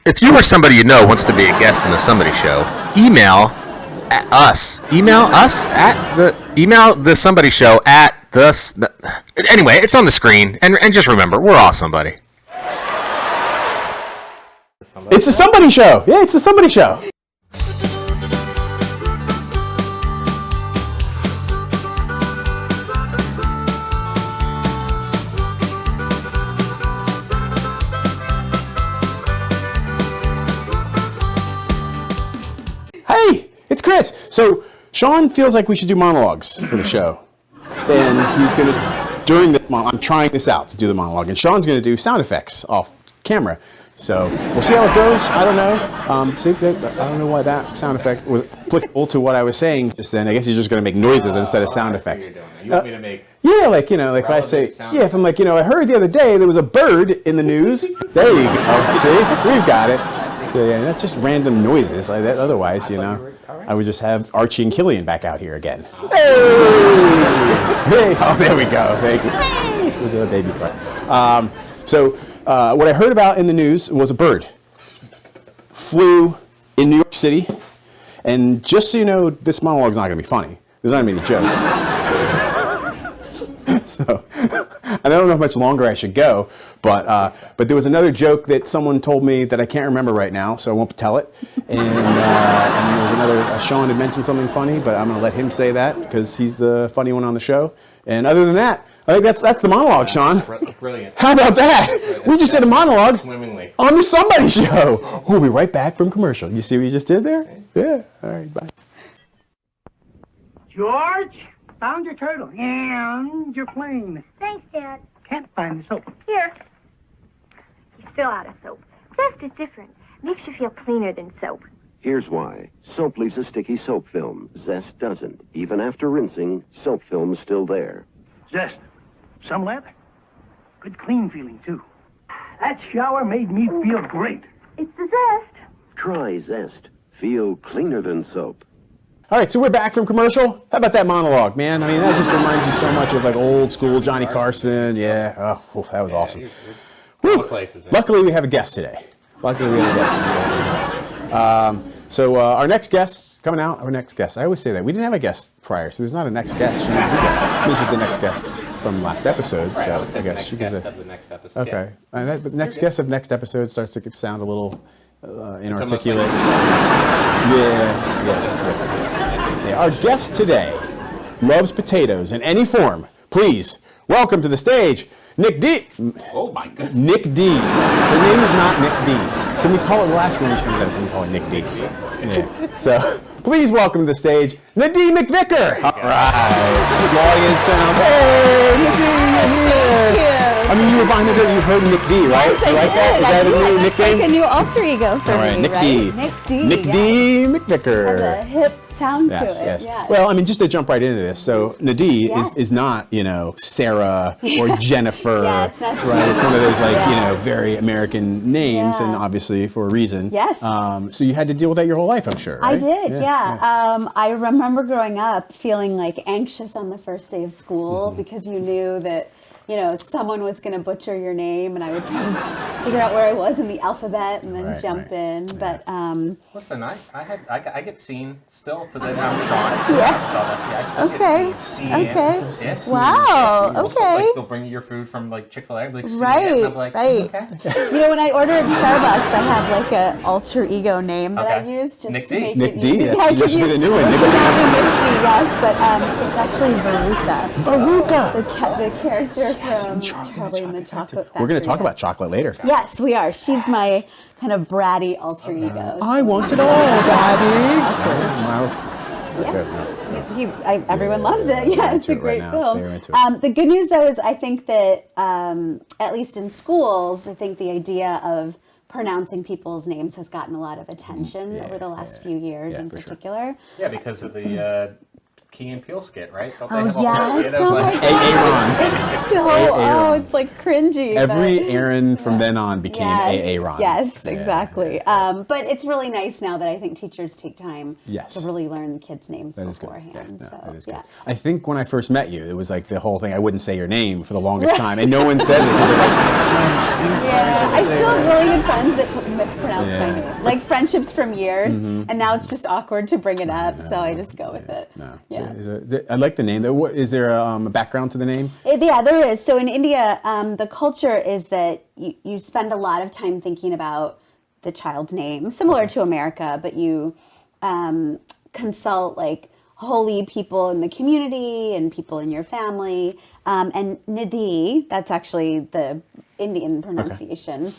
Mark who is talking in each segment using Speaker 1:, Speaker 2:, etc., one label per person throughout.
Speaker 1: if you or somebody you know wants to be a guest in the Somebody Show, email us. Email the Somebody Show at the. Anyway, it's on the screen, and just remember, we're all somebody.
Speaker 2: It's a Somebody Show. Yeah, it's a Somebody Show. Hey, it's Chris. So Sean feels like we should do monologues for the show. And he's going to, during this monologue, I'm trying this out to do the monologue, and Sean's going to do sound effects off camera. So we'll see how it goes. I don't know. I don't know why that sound effect was applicable to what I was saying just then. I guess he's just going to make noises instead of sound effects.
Speaker 3: You want me to make?
Speaker 2: Yeah, like, like if I say, if I'm like, I heard the other day there was a bird in the news. There you go. See, we've got it. So yeah, that's just random noises like that. Otherwise, I would just have Archie and Killian back out here again. Hey! Oh, there we go. Thank you. With the baby cry. What I heard about in the news was a bird flew in New York City, and just so you know, this monologue's not going to be funny. There's not going to be any jokes. So I don't know how much longer I should go, but there was another joke that someone told me that I can't remember right now, so I won't tell it. And there was another, Sean had mentioned something funny, but I'm going to let him say that because he's the funny one on the show. And other than that, I think that's the monologue, Sean.
Speaker 3: Brilliant.
Speaker 2: How about that? We just did a monologue
Speaker 3: Swimmingly.
Speaker 2: on the Somebody Show. We'll be right back from commercial. You see what you just did there? Yeah. All right, bye.
Speaker 4: George, found your turtle and your plane.
Speaker 5: Thanks, Dad.
Speaker 4: Can't find the soap.
Speaker 5: Here. You're still out of soap. Zest is different. Makes you feel cleaner than soap.
Speaker 6: Here's why. Soap leaves a sticky soap film. Zest doesn't. Even after rinsing, soap film's still there.
Speaker 4: Zest. Some lather. Good clean feeling, too. That shower made me feel great.
Speaker 5: It's the Zest.
Speaker 6: Try Zest. Feel cleaner than soap.
Speaker 2: All right, so we're back from commercial. How about that monologue, man? I mean, that just reminds you so much of like old school Johnny Carson. Yeah, oh, that was awesome.
Speaker 3: Woo. Places,
Speaker 2: Luckily, we have a guest today. So our next guest coming out. Our next guest. I always say that we didn't have a guest prior, so there's not a next guest. She's the guest. I mean, she's the next guest from last episode.
Speaker 3: Right,
Speaker 2: so
Speaker 3: I
Speaker 2: guess she was
Speaker 3: of the next episode.
Speaker 2: Okay, and the next guest of next episode starts to sound a little inarticulate. Yeah. Our guest today loves potatoes in any form. Please welcome to the stage, Nick D.
Speaker 3: Oh my goodness.
Speaker 2: Nick D. Her name is not Nick D. Can we call it? We'll ask her when she comes out. Can we call her Nick D? Yeah. So please welcome to the stage, Nidhi McVicar. All right. Good audience sound. Hey, Nidhi, you're here. I mean, you were behind the you've heard Nick D, right?
Speaker 7: Yes, I
Speaker 2: like
Speaker 7: did.
Speaker 2: that? Is that a new nickname?
Speaker 7: Like a new alter ego for
Speaker 2: All right,
Speaker 7: me,
Speaker 2: Nick
Speaker 7: right?
Speaker 2: D.
Speaker 7: Nick D.
Speaker 2: Nick D. McVicar.
Speaker 7: Has a hip sound
Speaker 2: Yes,
Speaker 7: to it.
Speaker 2: yes.
Speaker 7: Yes.
Speaker 2: Well, I mean, just to jump right into this. So Nidhi
Speaker 7: Yes.
Speaker 2: is not, Sarah or Jennifer.
Speaker 7: Yeah, it's not
Speaker 2: right. It's one of those
Speaker 7: Yeah.
Speaker 2: very American names,
Speaker 7: Yeah.
Speaker 2: and obviously for a reason.
Speaker 7: Yes.
Speaker 2: So you had to deal with that your whole life, I'm sure.
Speaker 7: I
Speaker 2: Right?
Speaker 7: did, yeah. I remember growing up feeling like anxious on the first day of school because you knew that, someone was going to butcher your name, and I would try and figure out where I was in the alphabet and then jump in. But
Speaker 3: Listen, I get seen still to the I'm Sean.
Speaker 7: Yeah.
Speaker 3: I still
Speaker 7: Okay.
Speaker 3: get seen.
Speaker 7: Okay.
Speaker 3: Yes.
Speaker 7: Wow.
Speaker 3: Yes. Also,
Speaker 7: Okay.
Speaker 3: they'll bring you your food from like Chick-fil-A. Like,
Speaker 7: Right,
Speaker 3: and I'm like,
Speaker 7: right.
Speaker 3: Okay.
Speaker 7: when I order at Starbucks, I have like an alter ego name that I
Speaker 3: Okay.
Speaker 7: use just
Speaker 3: Nick
Speaker 7: to
Speaker 3: D.
Speaker 7: make
Speaker 2: Nick
Speaker 7: it
Speaker 2: D.
Speaker 7: easy.
Speaker 2: That's
Speaker 7: I
Speaker 2: just
Speaker 7: could
Speaker 2: with a
Speaker 7: use-
Speaker 2: new one.
Speaker 7: it
Speaker 2: Nick
Speaker 7: could
Speaker 2: D.
Speaker 7: be Nick D, yes, but it's actually Veruca.
Speaker 2: Veruca.
Speaker 7: The character from Charlie and the Chocolate Factory.
Speaker 2: We're going to talk about chocolate later.
Speaker 7: Yes, we are. She's my kind of bratty alter ego.
Speaker 2: I want it all, Daddy. Miles.
Speaker 7: Everyone loves it. Yeah, it's a
Speaker 2: into it
Speaker 7: great
Speaker 2: right now.
Speaker 7: film.
Speaker 2: They're into it.
Speaker 7: The good news, though, is I think that at least in schools, I think the idea of pronouncing people's names has gotten a lot of attention over the last few years in
Speaker 2: for sure.
Speaker 7: particular.
Speaker 3: Yeah, because of the Key and Peele skit, right? Don't
Speaker 7: Oh,
Speaker 3: they have a
Speaker 7: yes.
Speaker 3: whole skit of
Speaker 7: Oh, my
Speaker 3: like,
Speaker 7: God. It's so,
Speaker 2: Aaron.
Speaker 7: it's like cringy.
Speaker 2: Every
Speaker 7: but-
Speaker 2: Aaron from then on became
Speaker 7: Yes,
Speaker 2: Ron.
Speaker 7: yes,
Speaker 2: Yeah.
Speaker 7: exactly. But it's really nice now that I think teachers take time
Speaker 2: Yes.
Speaker 7: to really learn the kids' names
Speaker 2: That is good.
Speaker 7: beforehand.
Speaker 2: Yeah,
Speaker 7: So,
Speaker 2: that is good.
Speaker 7: yeah.
Speaker 2: I think when I first met you, it was like the whole thing. I wouldn't say your name for the longest time, and no one says it. 'Cause they're like,
Speaker 7: Yeah, I still have really good friends that mispronounce
Speaker 2: Yeah.
Speaker 7: my name. Like friendships from years, and now it's just awkward to bring it up, so I just go with it.
Speaker 2: No.
Speaker 7: Yeah.
Speaker 2: I like the name. Though. Is there a background to the name?
Speaker 7: Yeah, there is. So in India, the culture is that you spend a lot of time thinking about the child's name, similar to America, but you consult like holy people in the community and people in your family. And Nidhi, that's actually the Indian pronunciation,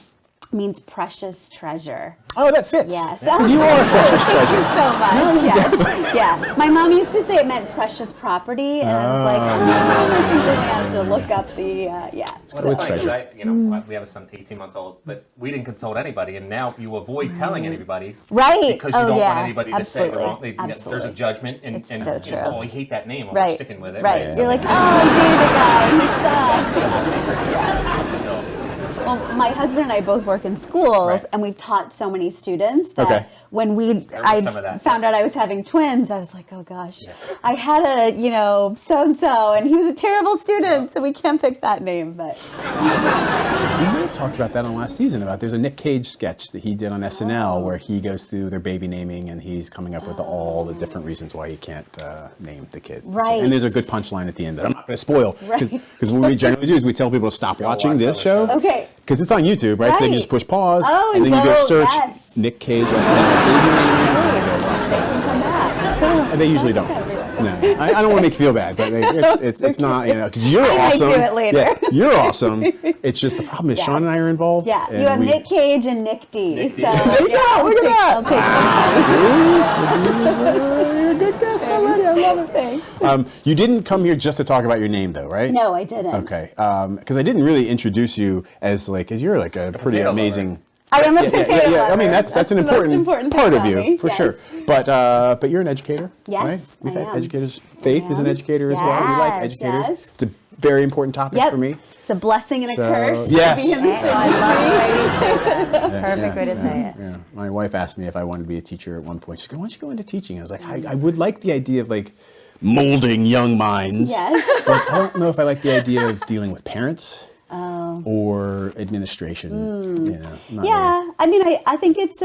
Speaker 7: means precious treasure.
Speaker 2: Oh, that fits.
Speaker 7: Yes.
Speaker 2: Because you are a precious
Speaker 7: Thank you
Speaker 2: treasure.
Speaker 7: so much. Yes. Yeah. My mom used to say it meant precious property, and I was like, I think we're gonna have to look up the yeah.
Speaker 3: What's funny is we have a son 18 months old, but we didn't consult anybody, and now you avoid telling anybody,
Speaker 7: Right.
Speaker 3: Because you don't want anybody
Speaker 7: Absolutely.
Speaker 3: to say the wrong.
Speaker 7: Absolutely.
Speaker 3: There's a judgment, and,
Speaker 7: It's
Speaker 3: and
Speaker 7: so
Speaker 3: you
Speaker 7: true.
Speaker 3: know, oh, I hate that name. Well,
Speaker 7: Right.
Speaker 3: we're sticking with it.
Speaker 7: Right.
Speaker 3: So
Speaker 7: You're like, oh, I dated a guy. He sucked.
Speaker 3: it's a secret. So,
Speaker 7: Well, my husband and I both work in schools,
Speaker 3: Right.
Speaker 7: and we've taught so many students that
Speaker 2: Okay.
Speaker 7: when
Speaker 3: was some of that.
Speaker 7: found out I was having twins, I was like, oh gosh, I had a so and so, and he was a terrible student, so we can't pick that name. But
Speaker 2: We may have talked about that on last season. There's a Nick Cage sketch that he did on SNL where he goes through their baby naming and he's coming up with all the different reasons why he can't name the kid. So-
Speaker 7: Right.
Speaker 2: and there's a good punchline at the end that I'm not going to spoil.
Speaker 7: Right.
Speaker 2: Because what we generally do is we tell people to stop watching
Speaker 3: watch
Speaker 2: this
Speaker 3: other
Speaker 2: show.
Speaker 3: shows.
Speaker 7: Okay.
Speaker 2: Because it's on YouTube, right? So you
Speaker 7: Right.
Speaker 2: just push pause,
Speaker 7: Oh,
Speaker 2: and then you go
Speaker 7: go,
Speaker 2: search
Speaker 7: yes.
Speaker 2: Nick Cage SNL baby naming, and you go watch that.
Speaker 7: come back.
Speaker 2: And they usually don't. No, I don't want to make you feel bad, but it's not, because you're
Speaker 7: I might
Speaker 2: awesome.
Speaker 7: do it later.
Speaker 2: Yeah, you're awesome. It's just the problem is
Speaker 7: Yes.
Speaker 2: Sean and I are involved.
Speaker 7: Yeah,
Speaker 2: and
Speaker 7: you have
Speaker 2: we-
Speaker 7: Nick Cage and Nick D.
Speaker 3: Nick D.
Speaker 7: So,
Speaker 2: There you go, look at that.
Speaker 7: I'll take
Speaker 2: You're a good guest already. I love it. You didn't come here just to talk about your name, though, right?
Speaker 7: No, I didn't.
Speaker 2: Okay, because I didn't really introduce you as you're like a pretty
Speaker 3: potato
Speaker 2: amazing.
Speaker 3: lover.
Speaker 7: I am a potato
Speaker 2: Yeah. I
Speaker 7: lover.
Speaker 2: mean, that's an
Speaker 7: the most
Speaker 2: important
Speaker 7: thing
Speaker 2: part of
Speaker 7: about
Speaker 2: you,
Speaker 7: me.
Speaker 2: for
Speaker 7: Yes.
Speaker 2: sure. But you're an educator,
Speaker 7: Yes,
Speaker 2: right? We've
Speaker 7: I
Speaker 2: had
Speaker 7: am.
Speaker 2: educators. Faith
Speaker 7: I
Speaker 2: is an
Speaker 7: am.
Speaker 2: educator as well. We like
Speaker 7: Yes,
Speaker 2: educators.
Speaker 7: yes.
Speaker 2: It's a very important topic
Speaker 7: Yep.
Speaker 2: for me.
Speaker 7: It's a blessing and a
Speaker 2: So,
Speaker 7: curse.
Speaker 2: yes.
Speaker 7: To be in this industry.
Speaker 8: Perfect way to say it.
Speaker 2: Yeah. My wife asked me if I wanted to be a teacher at one point. She goes, "Why don't you go into teaching?" I was like, I would like the idea of like molding young minds.
Speaker 7: Yes.
Speaker 2: But I don't know if I like the idea of dealing with parents or administration. Not
Speaker 7: Yeah,
Speaker 2: really.
Speaker 7: I mean, I think it's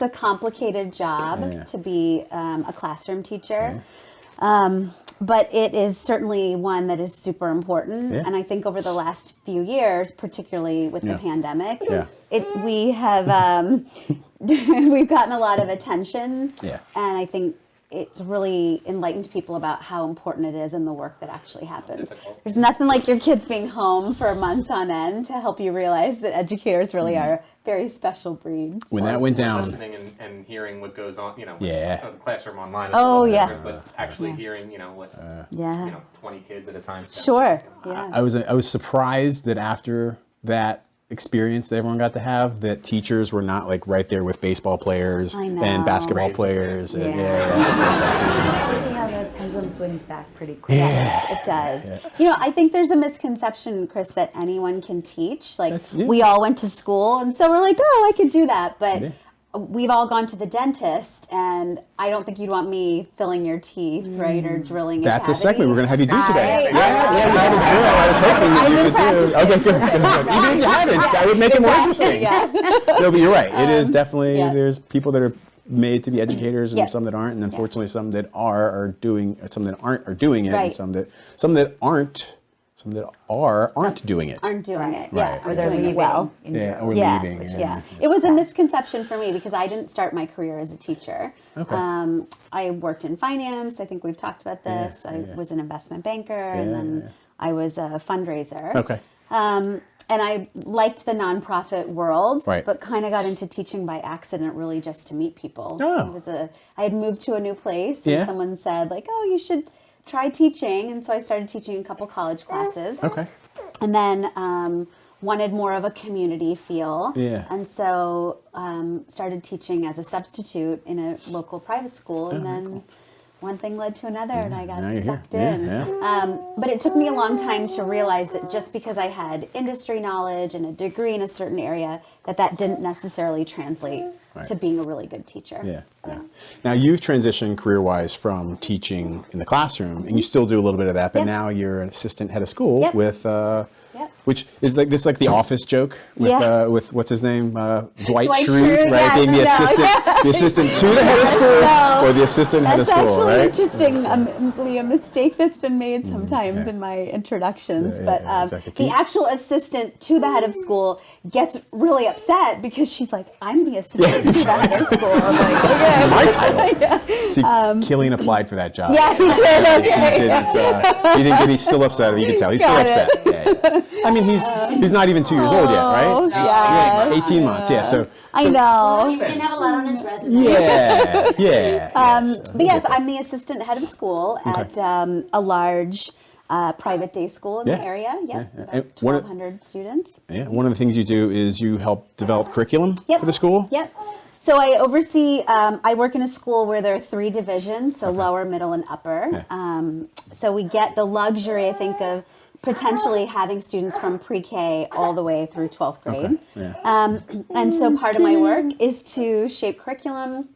Speaker 7: a complicated job
Speaker 2: Yeah.
Speaker 7: to be a classroom teacher. But it is certainly one that is super important.
Speaker 2: Yeah.
Speaker 7: And I think over the last few years, particularly with
Speaker 2: Yeah.
Speaker 7: the pandemic,
Speaker 2: Yeah.
Speaker 7: we have we've gotten a lot of attention.
Speaker 2: Yeah.
Speaker 7: And I think it's really enlightened people about how important it is in the work that actually happens.
Speaker 3: Difficult.
Speaker 7: There's nothing like your kids being home for months on end to help you realize that educators really are a very special breed.
Speaker 2: When that went down,
Speaker 3: Listening and hearing what goes on, with
Speaker 2: Yeah.
Speaker 3: the classroom online. is
Speaker 7: Oh,
Speaker 3: a little
Speaker 7: yeah.
Speaker 3: different, But actually hearing, with
Speaker 7: Yeah.
Speaker 3: 20 kids at a time.
Speaker 7: Sure. Yeah.
Speaker 2: I was surprised that after that experience that everyone got to have, that teachers were not like right there with baseball players
Speaker 7: I know.
Speaker 2: and basketball
Speaker 3: Right.
Speaker 2: players and
Speaker 8: Yeah.
Speaker 2: sports athletes.
Speaker 8: See how the pendulum swings back pretty quick.
Speaker 7: It does. I think there's a misconception, Chris, that anyone can teach. Like,
Speaker 2: Yeah.
Speaker 7: we all went to school, and so we're like, oh, I could do that. But
Speaker 2: Yeah.
Speaker 7: we've all gone to the dentist, and I don't think you'd want me filling your teeth, right, or drilling
Speaker 2: That's a
Speaker 7: cavity.
Speaker 2: segment we're going to have you do today.
Speaker 7: Right.
Speaker 2: Yeah, you have a drill. I was hoping that
Speaker 7: I've
Speaker 2: you
Speaker 7: been
Speaker 2: could do.
Speaker 7: practicing.
Speaker 2: Okay, good. Even if you haven't, that would make it more interesting.
Speaker 7: Yeah.
Speaker 2: No, but you're right. It is definitely,
Speaker 7: yeah.
Speaker 2: there's people that are made to be educators and
Speaker 7: Yeah.
Speaker 2: some that aren't, and unfortunately some that aren't doing it,
Speaker 7: Right.
Speaker 2: and some that aren't doing it.
Speaker 7: Aren't doing it.
Speaker 2: Right.
Speaker 7: Yeah,
Speaker 8: Or they're
Speaker 7: doing it
Speaker 8: leaving.
Speaker 7: well.
Speaker 8: in
Speaker 2: Yeah,
Speaker 8: general.
Speaker 2: or
Speaker 7: Yeah,
Speaker 2: leaving.
Speaker 7: yeah. It was a misconception for me because I didn't start my career as a teacher.
Speaker 2: Okay.
Speaker 7: I worked in finance. I think we've talked about this. I was an investment banker, and then I was a fundraiser.
Speaker 2: Okay.
Speaker 7: And I liked the nonprofit world,
Speaker 2: Right.
Speaker 7: but kind of got into teaching by accident, really just to meet people.
Speaker 2: Oh.
Speaker 7: I had moved to a new place, and
Speaker 2: Yeah.
Speaker 7: someone said, like, oh, you should try teaching. And so I started teaching a couple college classes.
Speaker 2: Okay.
Speaker 7: And then wanted more of a community feel.
Speaker 2: Yeah.
Speaker 7: And so started teaching as a substitute in a local private school, and then one thing led to another, and I got
Speaker 2: now you're
Speaker 7: sucked
Speaker 2: here.
Speaker 7: in.
Speaker 2: Yeah.
Speaker 7: But it took me a long time to realize that just because I had industry knowledge and a degree in a certain area, that didn't necessarily translate to being a really good teacher.
Speaker 2: Yeah. Now you've transitioned career-wise from teaching in the classroom, and you still do a little bit of that, but now you're an assistant head of school with, which is like this, like the Office joke with what's his name, Dwight Schrute, right? Being the assistant to the head of school, or the assistant head of school, right?
Speaker 7: That's actually interesting, a mistake that's been made sometimes in my introductions. But the actual assistant to the head of school gets really upset because she's like, "I'm the assistant to the head of school." I'm like, okay,
Speaker 2: my title. See, Killian applied for that job.
Speaker 7: Yeah, he did.
Speaker 2: He didn't get. He's still upset. You can tell. He's still upset. Yeah. I mean, he's not even 2 years old yet, right?
Speaker 7: Yeah.
Speaker 2: 18 months. Yeah. So
Speaker 7: I know.
Speaker 8: He didn't have a lot on his resume.
Speaker 2: Yeah.
Speaker 7: But yes, I'm the assistant head of school at a large private day school in the area. About 1,200 students.
Speaker 2: Yeah. One of the things you do is you help develop curriculum for the school.
Speaker 7: Yep. So I oversee, I work in a school where there are 3 divisions, so lower, middle, and upper. So we get the luxury, I think, of potentially having students from pre-K all the way through 12th grade. And so part of my work is to shape curriculum,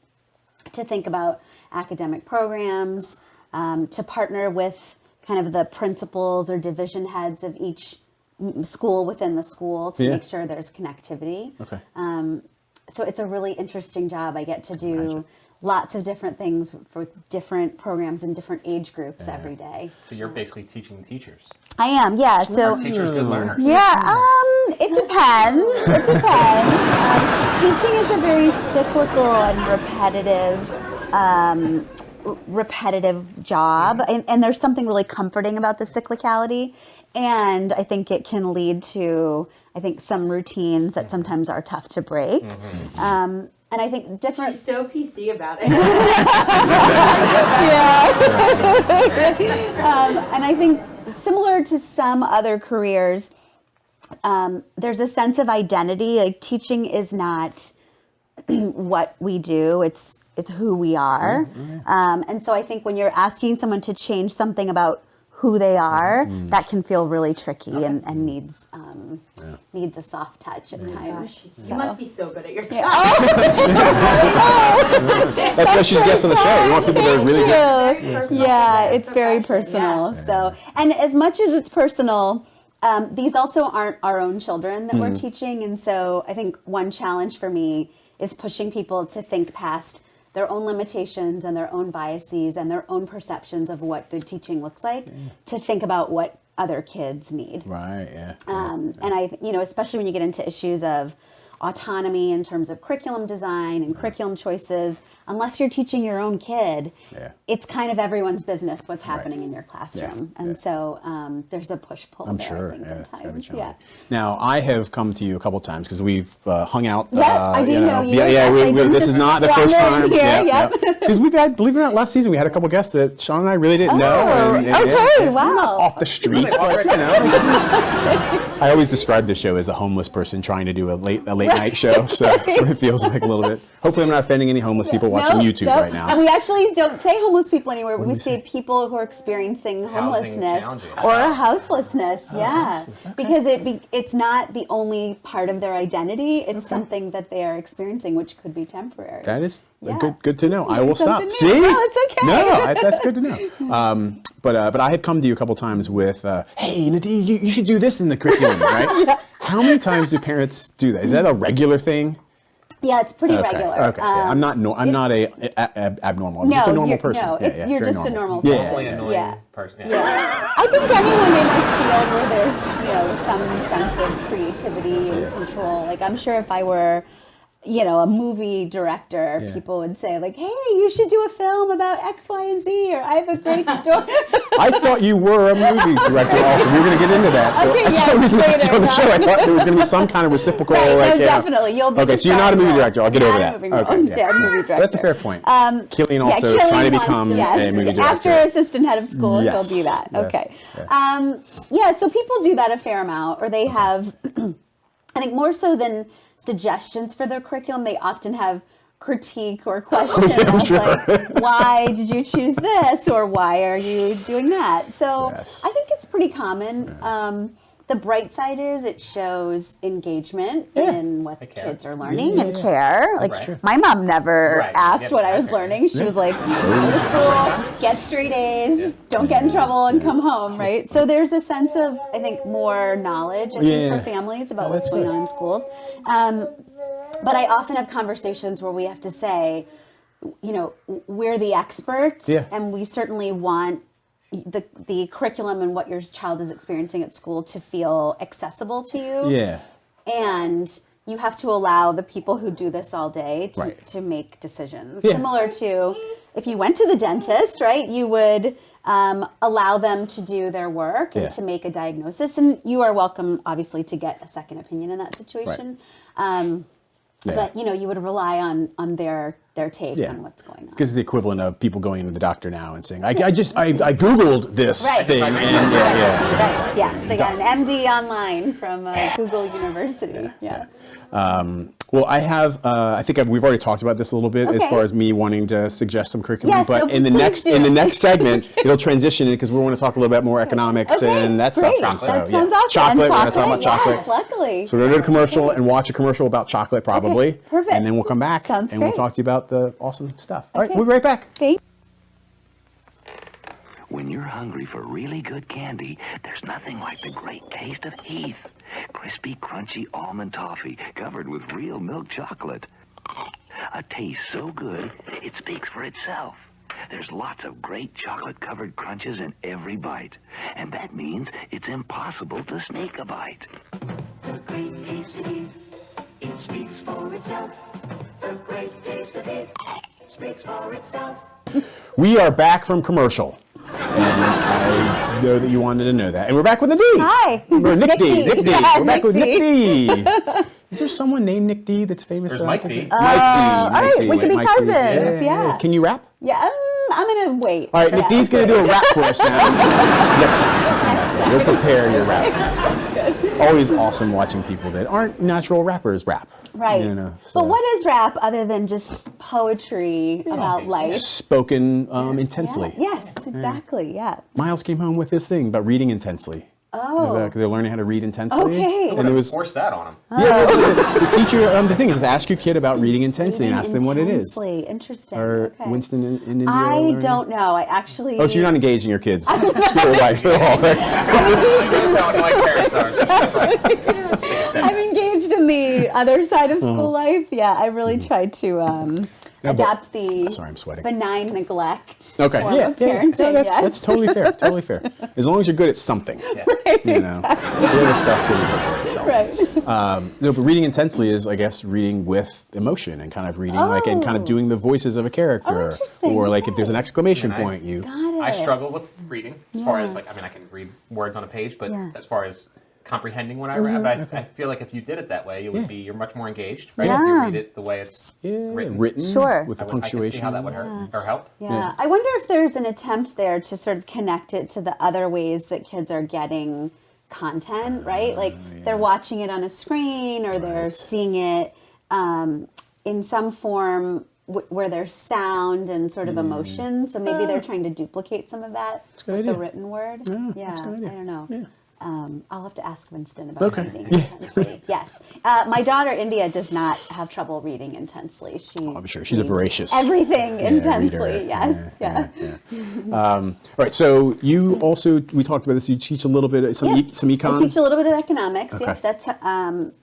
Speaker 7: to think about academic programs, to partner with kind of the principals or division heads of each school within the school to make sure there's connectivity. So it's a really interesting job. I get to do lots of different things for different programs and different age groups every day.
Speaker 3: So you're basically teaching teachers.
Speaker 7: I am, yeah. So
Speaker 3: Are teachers good learners?
Speaker 7: yeah, it depends. It depends. Teaching is a very cyclical and repetitive job, and there's something really comforting about the cyclicality. And I think it can lead to, some routines that sometimes are tough to break. And I think different.
Speaker 8: She's so PC about it.
Speaker 7: And I think similar to some other careers, there's a sense of identity. Like teaching is not what we do; it's who we are. And so I think when you're asking someone to change something about who they are, that can feel really tricky and needs a soft touch at times.
Speaker 8: You must be so good at your job.
Speaker 2: That's why she's guest on the show. You want people that are really good.
Speaker 7: Yeah, it's very personal. So, and as much as it's personal, these also aren't our own children that we're teaching. And so I think one challenge for me is pushing people to think past their own limitations and their own biases and their own perceptions of what good teaching looks like to think about what other kids need.
Speaker 2: Right, yeah.
Speaker 7: And especially when you get into issues of autonomy in terms of curriculum design and curriculum choices, unless you're teaching your own kid, it's kind of everyone's business what's happening in your classroom. And so there's a push-pull
Speaker 2: I'm
Speaker 7: there,
Speaker 2: sure.
Speaker 7: I think,
Speaker 2: It's gotta be
Speaker 7: sometimes.
Speaker 2: challenging. Now, I have come to you a couple times because we've hung out.
Speaker 7: I do know you.
Speaker 2: This is not the first time.
Speaker 7: Here,
Speaker 2: Because we've had, believe it or not, last season we had a couple guests that Sean and I really didn't know.
Speaker 7: Wow.
Speaker 2: Not off the street, but I always describe this show as a homeless person trying to do a late night show. So that's what it feels like a little bit. Hopefully, I'm not offending any homeless people watching YouTube right now.
Speaker 7: And we actually don't say homeless people anywhere. We say people who are experiencing homelessness or houselessness. Because it's not the only part of their identity. It's something that they are experiencing, which could be temporary.
Speaker 2: That is good to know. I will stop.
Speaker 7: New.
Speaker 2: See?
Speaker 7: No, it's okay.
Speaker 2: No, that's good to know. But I have come to you a couple times with, hey, Nidhi, you should do this in the curriculum, right? How many times do parents do that? Is that a regular thing?
Speaker 7: Yeah, it's pretty regular.
Speaker 2: Okay. I'm not abnormal. I'm just a normal person.
Speaker 7: No, you're just a normal
Speaker 3: Mostly
Speaker 7: person.
Speaker 3: annoying person.
Speaker 7: I think anyone in a field where there's some sense of creativity and control. Like I'm sure if I were a movie director, people would say like, hey, you should do a film about X, Y, and Z, or I have a great story.
Speaker 2: I thought you were a movie director also. We were going to get into that. So that's the reason I came on the show. I thought there was going to be some kind of reciprocal.
Speaker 7: Definitely. You'll be
Speaker 2: okay, so you're not a movie director. I'll get over that.
Speaker 7: Movie director.
Speaker 2: That's a fair point. Killian also is trying to become a movie director.
Speaker 7: After assistant head of school, he'll do that. Okay. So people do that a fair amount, or they have, I think more so than suggestions for their curriculum, they often have critique or question of like, why did you choose this, or why are you doing that? So
Speaker 2: Yes.
Speaker 7: I think it's pretty common. The bright side is it shows engagement in what the kids are learning and care. Like my mom never asked what I was learning. She was like, go to school, get straight A's, don't get in trouble, and come home, right? So there's a sense of, I think, more knowledge I think, for families about what's going on in schools. But I often have conversations where we have to say, you know, we're the experts, and we certainly want the curriculum and what your child is experiencing at school to feel accessible to you.
Speaker 2: Yeah.
Speaker 7: And you have to allow the people who do this all day to make decisions. Similar to if you went to the dentist, right, you would allow them to do their work and to make a diagnosis. And you are welcome, obviously, to get a second opinion in that situation. But, you know, you would rely on their take on what's going on.
Speaker 2: Because it's the equivalent of people going to the doctor now and saying, I Googled this thing. And
Speaker 7: Yes, they got an MD online from Google University.
Speaker 2: Well, I have. I think we've already talked about this a little bit as far as me wanting to suggest some curriculum.
Speaker 7: Yes,
Speaker 2: but
Speaker 7: so
Speaker 2: in the next segment, it'll transition because we want to talk a little bit more economics and that stuff.
Speaker 7: Great.
Speaker 2: And so,
Speaker 7: That sounds awesome.
Speaker 2: chocolate.
Speaker 7: And
Speaker 2: We're going to talk about chocolate.
Speaker 7: Yes, luckily.
Speaker 2: So we're going to do a commercial and watch a commercial about chocolate, probably.
Speaker 7: Perfect.
Speaker 2: And then we'll come back and we'll
Speaker 7: great.
Speaker 2: talk to you about the awesome stuff. All right, we'll be right back.
Speaker 7: Okay.
Speaker 9: When you're hungry for really good candy, there's nothing like the great taste of Heath. Crispy, crunchy almond toffee covered with real milk chocolate. A taste so good, it speaks for itself. There's lots of great chocolate-covered crunches in every bite. And that means it's impossible to sneak a bite.
Speaker 10: The great taste of Heath, it speaks for itself. The great taste of Heath speaks for itself.
Speaker 2: We are back from commercial. And I know that you wanted to know that. And we're back with Nick D.
Speaker 7: Hi.
Speaker 2: We're Nick D.
Speaker 7: Nick D. Yeah,
Speaker 2: We're back
Speaker 7: Nick
Speaker 2: with
Speaker 7: D.
Speaker 2: Nick D. Is there someone named Nick D that's famous?
Speaker 3: There's
Speaker 2: that
Speaker 3: Mike
Speaker 2: I'm
Speaker 3: D.
Speaker 2: thinking? Mike D.
Speaker 7: All right, we can be
Speaker 2: Mike D.
Speaker 7: cousins. Yeah.
Speaker 2: Can you rap?
Speaker 7: Yeah, I'm going to wait.
Speaker 2: All right, Nick D's going to do a rap for us now. Next time. We'll prepare your rap next time. Always awesome watching people that aren't natural rappers rap.
Speaker 7: Right.
Speaker 2: You know, so.
Speaker 7: But what is rap other than just poetry about life?
Speaker 2: Spoken intensely.
Speaker 7: Yeah. Yes, exactly. Yeah.
Speaker 2: Miles came home with this thing about reading intensely.
Speaker 7: Oh.
Speaker 2: They're learning how to read intensely.
Speaker 7: Okay.
Speaker 2: And there was
Speaker 3: Force that on them.
Speaker 2: Yeah, the teacher. The thing is, ask your kid about reading intensely and ask them what it is.
Speaker 7: Interesting.
Speaker 2: Or
Speaker 7: Okay.
Speaker 2: Winston in India.
Speaker 7: I
Speaker 2: learning?
Speaker 7: don't know. I actually.
Speaker 2: Oh, so you're not engaged in your kids' school life at all.
Speaker 7: I'm engaged in the other side of school life. Yeah, I really tried to adapt the
Speaker 2: I'm sweating.
Speaker 7: benign neglect
Speaker 2: Okay.
Speaker 7: form
Speaker 2: Yeah.
Speaker 7: of parenting.
Speaker 2: That's totally fair. Totally fair. As long as you're good at something.
Speaker 7: Right,
Speaker 2: You know, the other stuff can take care of itself.
Speaker 7: Right.
Speaker 2: No, but reading intensely is, I guess, reading with emotion and kind of reading and kind of doing the voices of a character,
Speaker 7: interesting.
Speaker 2: or like if there's an exclamation
Speaker 3: And I-
Speaker 2: point, you.
Speaker 7: Got it.
Speaker 3: I struggle with reading as far as, like, I mean, I can read words on a page, but as far as comprehending what I read, but I feel like if you did it that way, it would be, you're much more engaged, right? If you
Speaker 7: Yeah.
Speaker 3: read it the way it's written.
Speaker 7: Sure.
Speaker 2: with the
Speaker 3: I can see
Speaker 2: punctuation.
Speaker 3: how that would hurt or help.
Speaker 7: Yeah. I wonder if there's an attempt there to sort of connect it to the other ways that kids are getting content, right? Like they're watching it on a screen or they're seeing it in some form where there's sound and sort of emotion. So maybe they're trying to duplicate some of that with the written word. Yeah, I don't know. Yeah. I'll have to ask Winston about reading intensely. Yes. My daughter, India, does not have trouble reading intensely.
Speaker 2: I'm sure she's a voracious
Speaker 7: everything intensely.
Speaker 2: reader.
Speaker 7: Yes.
Speaker 2: All right. So you also, we talked about this. You teach a little bit some econ.
Speaker 7: I teach a little bit of economics.
Speaker 2: Okay.
Speaker 7: Yeah,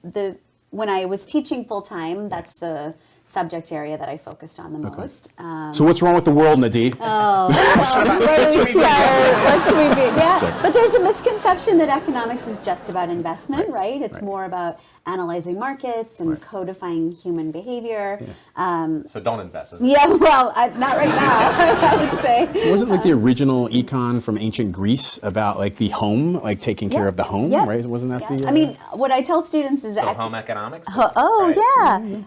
Speaker 7: that's when I was teaching full time. That's the subject area that I focused on the most.
Speaker 2: So what's wrong with the world, Nidhi?
Speaker 7: Where do we start? What should we be? Yeah, but there's a misconception that economics is just about investment, right? It's more about analyzing markets and codifying human behavior.
Speaker 3: So don't invest.
Speaker 7: Yeah, well, not right now, I would say.
Speaker 2: Wasn't like the original econ from ancient Greece about like the home, like taking care of the home, right? Wasn't that the?
Speaker 7: I mean, what I tell students is
Speaker 3: So home economics?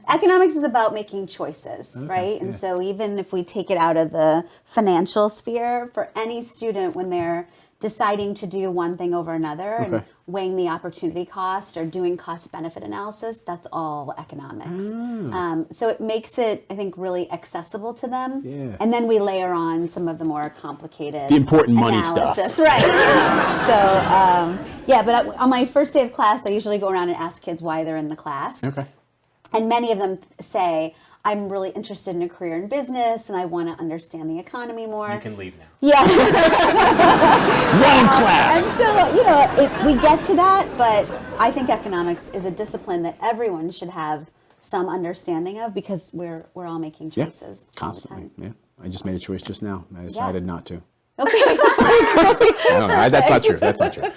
Speaker 7: Economics is about making choices, right? And so even if we take it out of the financial sphere, for any student when they're deciding to do one thing over another and weighing the opportunity cost or doing cost benefit analysis, that's all economics. So it makes it, I think, really accessible to them.
Speaker 2: Yeah.
Speaker 7: And then we layer on some of the more complicated,
Speaker 2: the important money
Speaker 7: analysis.
Speaker 2: stuff.
Speaker 7: Right. So, but on my first day of class, I usually go around and ask kids why they're in the class.
Speaker 2: Okay.
Speaker 7: And many of them say, I'm really interested in a career in business and I want to understand the economy more.
Speaker 3: You can leave now.
Speaker 7: Yeah.
Speaker 2: One class.
Speaker 7: And so, we get to that, but I think economics is a discipline that everyone should have some understanding of because we're all making choices.
Speaker 2: Constantly. Yeah. I just made a choice just now. I decided not to.
Speaker 7: Okay.
Speaker 2: No, that's not true. That's not true.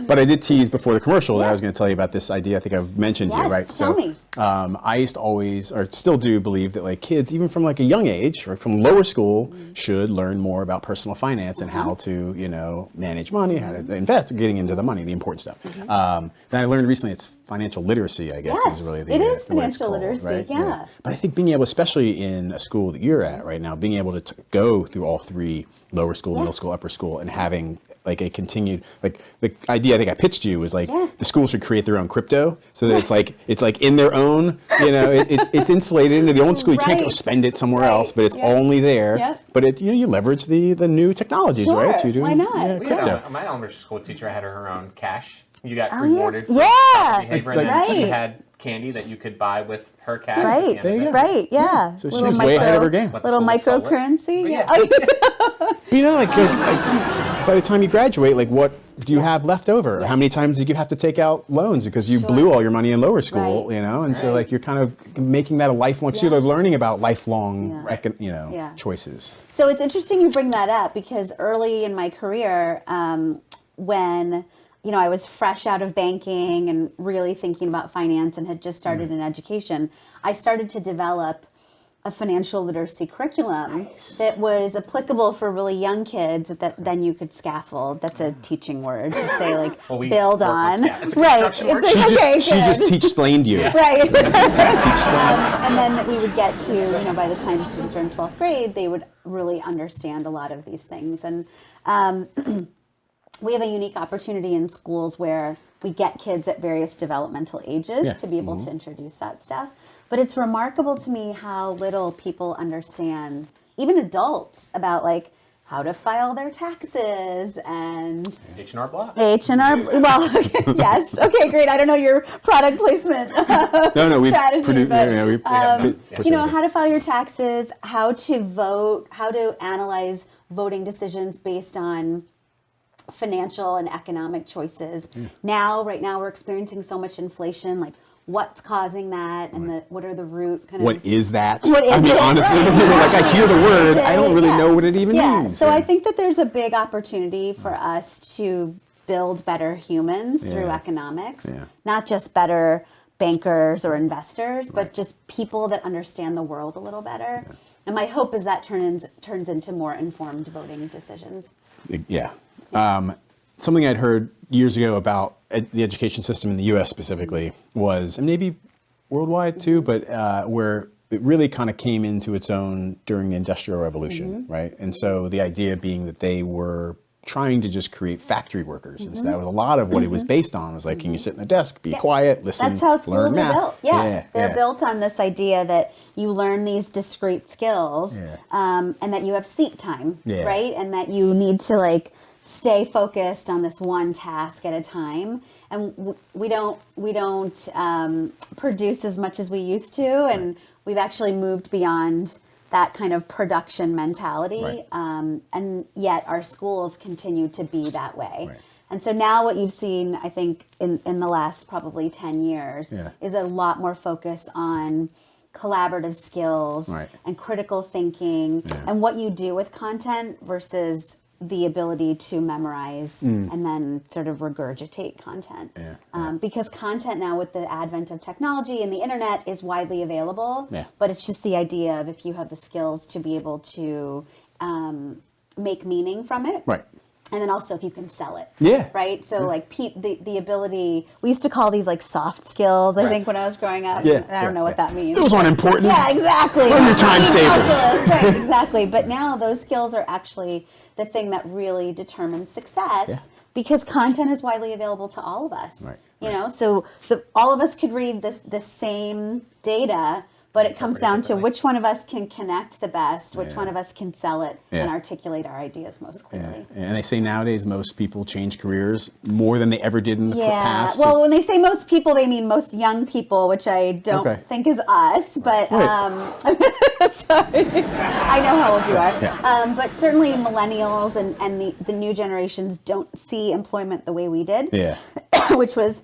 Speaker 2: But I did tease before the commercial that I was going to tell you about this idea. I think I've mentioned you, right?
Speaker 7: Tell me.
Speaker 2: I used to always, or still do, believe that like kids, even from like a young age, or from lower school, should learn more about personal finance and how to, manage money, how to invest, getting into the money, the important stuff. Then I learned recently it's financial literacy, I guess, is really the
Speaker 7: it is
Speaker 2: the way it's
Speaker 7: financial
Speaker 2: called,
Speaker 7: literacy,
Speaker 2: right?
Speaker 7: yeah.
Speaker 2: But I think being able, especially in a school that you're at right now, being able to go through all three, lower school, middle school, upper school, and having like a continued, like the idea I think I pitched you was like the school should create their own crypto so that it's like in their own, it's insulated into the old school. You can't go spend it somewhere else, but it's only there. But it, you leverage the new technologies, right? So you're doing,
Speaker 7: why not?
Speaker 2: crypto.
Speaker 3: My elementary school teacher had her own cash. You got rewarded for behavior, and then she had candy that you could buy with her cash.
Speaker 7: Right, yeah.
Speaker 2: So she was way ahead of her game.
Speaker 7: Little microcurrency.
Speaker 2: By the time you graduate, like what do you have left over? How many times did you have to take out loans because you blew all your money in lower school, And so like you're kind of making that a lifelong, so you're learning about lifelong, choices.
Speaker 7: So it's interesting you bring that up because early in my career, when I was fresh out of banking and really thinking about finance and had just started in education, I started to develop a financial literacy curriculum that was applicable for really young kids that then you could scaffold. That's a teaching word to say like build on. Right.
Speaker 2: She just teach-splained you.
Speaker 7: Right. And then we would get to, by the time students were in 12th grade, they would really understand a lot of these things. And we have a unique opportunity in schools where we get kids at various developmental ages to be able to introduce that stuff. But it's remarkable to me how little people understand, even adults, about like how to file their taxes and
Speaker 3: H&R Block.
Speaker 7: Well, yes. Okay, great. I don't know your product placement strategy, but how to file your taxes, how to vote, how to analyze voting decisions based on financial and economic choices. Right now we're experiencing so much inflation, like what's causing that and what are the root kind of...
Speaker 2: What is that? Honestly, like I hear the word, I don't really know what it even means.
Speaker 7: So I think that there's a big opportunity for us to build better humans through economics, not just better bankers or investors, but just people that understand the world a little better. And my hope is that turns into more informed voting decisions.
Speaker 2: Yeah. Something I'd heard years ago about the education system in the U.S. specifically was, and maybe worldwide too, but where it really kind of came into its own during the Industrial Revolution, right? And so the idea being that they were trying to just create factory workers. And so that was a lot of what it was based on. It was like, can you sit in a desk, be quiet, listen,
Speaker 7: That's how schools
Speaker 2: learn math.
Speaker 7: are built. They're built on this idea that you learn these discrete skills and that you have seat time, right? And that you need to like stay focused on this one task at a time. And we don't produce as much as we used to. And we've actually moved beyond that kind of production mentality. And yet our schools continue to be that way. And so now what you've seen, I think, in the last probably 10 years is a lot more focus on collaborative skills and critical thinking and what you do with content versus the ability to memorize and then sort of regurgitate content. Because content now with the advent of technology and the internet is widely available, but it's just the idea of if you have the skills to be able to make meaning from it. And then also if you can sell it.
Speaker 2: Yeah.
Speaker 7: Right? So like the ability, we used to call these like soft skills, I think, when I was growing up.
Speaker 2: Yeah.
Speaker 7: I don't know what that means.
Speaker 2: Those aren't important.
Speaker 7: Yeah, exactly.
Speaker 2: Learn your times tables.
Speaker 7: Right, exactly. But now those skills are actually the thing that really determines success because content is widely available to all of us.
Speaker 2: Right.
Speaker 7: You know, so all of us could read the same data, but it comes down to which one of us can connect the best, which one of us can sell it and articulate our ideas most clearly.
Speaker 2: Yeah. And they say nowadays most people change careers more than they ever did in the past.
Speaker 7: Well, when they say most people, they mean most young people, which I don't think is us. But sorry, I know how old you are.
Speaker 2: Yeah.
Speaker 7: But certainly millennials and the new generations don't see employment the way we did.
Speaker 2: Yeah.
Speaker 7: Which was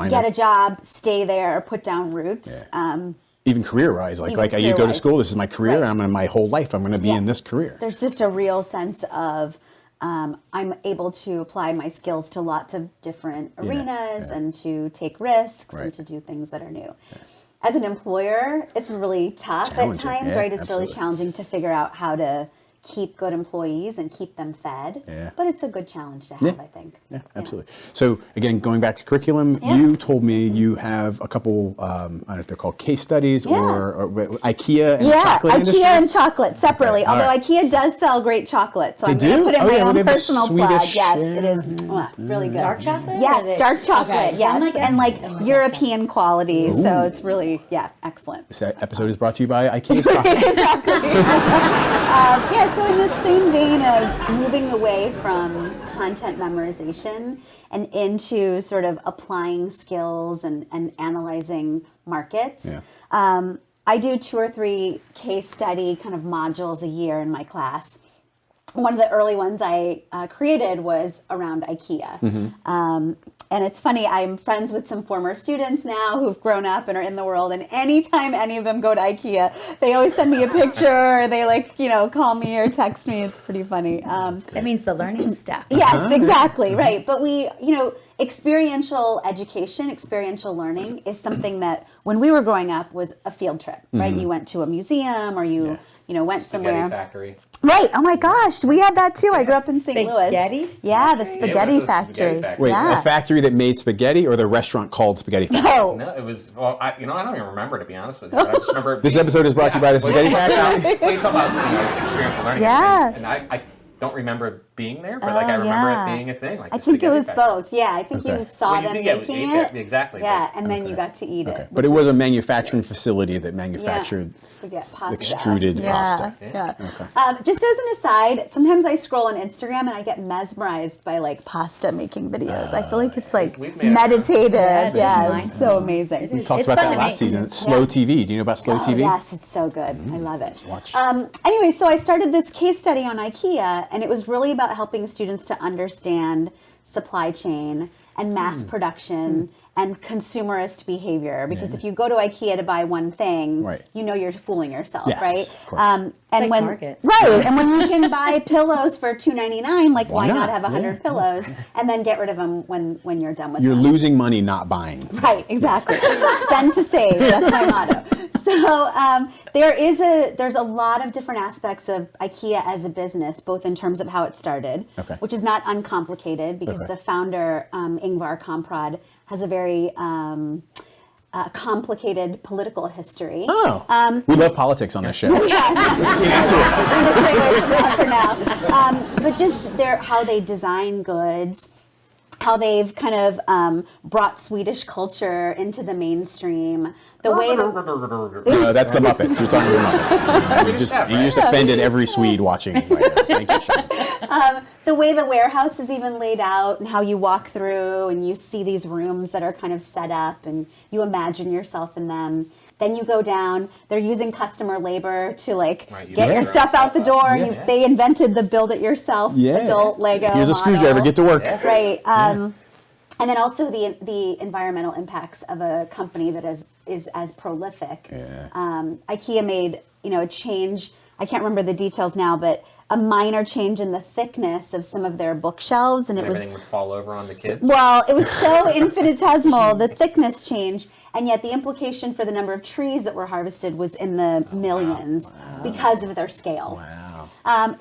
Speaker 7: get a job, stay there, put down roots.
Speaker 2: Yeah. Even career-wise, like you go to school, this is my career, and I'm in my whole life, I'm going to be in this career.
Speaker 7: There's just a real sense of I'm able to apply my skills to lots of different arenas and to take risks and to do things that are new. Yeah. As an employer, it's really tough at times, right? It's really challenging to figure out how to keep good employees and keep them fed. Yeah. But it's a good challenge to have, I think.
Speaker 2: Yeah, absolutely. So again, going back to curriculum, you told me you have a couple, I don't know if they're called case studies or IKEA and chocolate industry?
Speaker 7: IKEA and chocolate separately. Although IKEA does sell great chocolate, so I'm going to put in my own personal plug. Yes, it is really good.
Speaker 8: Dark chocolate?
Speaker 7: Yes, dark chocolate. Yes, and like European quality. So it's really excellent.
Speaker 2: This episode is brought to you by IKEA's chocolate.
Speaker 7: Exactly. So in the same vein of moving away from content memorization and into sort of applying skills and analyzing markets, I do 2 or 3 case study kind of modules a year in my class. One of the early ones I created was around IKEA. And it's funny, I'm friends with some former students now who've grown up and are in the world. And anytime any of them go to IKEA, they always send me a picture or they call me or text me. It's pretty funny.
Speaker 8: That means the learning stuff.
Speaker 7: Yes, exactly. Right. But experiential education, experiential learning is something that when we were growing up was a field trip, right? You went to a museum or you went somewhere.
Speaker 3: Factory.
Speaker 7: Right. Oh my gosh, we had that too. I grew up in St. Louis.
Speaker 8: Yeah,
Speaker 7: the spaghetti factory.
Speaker 2: Wait, a factory that made spaghetti, or the restaurant called Spaghetti Factory?
Speaker 3: No, it was. Well, I don't even remember, to be honest with you. But I just remember.
Speaker 2: This episode is brought to you by the Spaghetti Factory.
Speaker 3: Well, you talk about experiential learning.
Speaker 7: Yeah.
Speaker 3: And I don't remember being there, but I remember it being a thing.
Speaker 7: I think it was both. Yeah, I think you saw them making it.
Speaker 3: Exactly.
Speaker 7: Yeah, and then you got to eat it.
Speaker 2: But it was a manufacturing facility that manufactured extruded pasta.
Speaker 7: Just as an aside, sometimes I scroll on Instagram and I get mesmerized by pasta making videos. I feel like it's meditative. It's so amazing.
Speaker 2: We talked about that last season. It's slow TV. Do you know about slow TV?
Speaker 7: Yes, it's so good. I love it. Anyway, so I started this case study on IKEA, and it was really about helping students to understand supply chain and mass production and consumerist behavior. Because if you go to IKEA to buy one thing, you're fooling yourself, right?
Speaker 2: Of course.
Speaker 7: And when
Speaker 8: Target.
Speaker 7: and when you can buy pillows for $2.99, why not have 100 pillows and then get rid of them when you're done with them?
Speaker 2: You're losing money not buying.
Speaker 7: Right, exactly. Spend to save. That's my motto. So there's a lot of different aspects of IKEA as a business, both in terms of how it started, which is not uncomplicated because the founder, Ingvar Kamprad, has a very complicated political history.
Speaker 2: We love politics on this show.
Speaker 7: Let's get into it. I'm going to stay away from that for now. But just how they design goods, how they've kind of brought Swedish culture into the mainstream. The way
Speaker 2: that's the Muppets. You're talking about the Muppets. You just offended every Swede watching right now. Thank you, Sean.
Speaker 7: The way the warehouse is even laid out and how you walk through and you see these rooms that are kind of set up and you imagine yourself in them. Then you go down, they're using customer labor to get your stuff out the door. They invented the build it yourself adult Lego
Speaker 2: Here's a
Speaker 7: model.
Speaker 2: screwdriver, get to work.
Speaker 7: Right. And then also the environmental impacts of a company that is as prolific. IKEA made a change, I can't remember the details now, but a minor change in the thickness of some of their bookshelves. And
Speaker 3: everything would fall over on the kids?
Speaker 7: Well, it was so infinitesimal, the thickness change. And yet the implication for the number of trees that were harvested was in the millions because of their scale.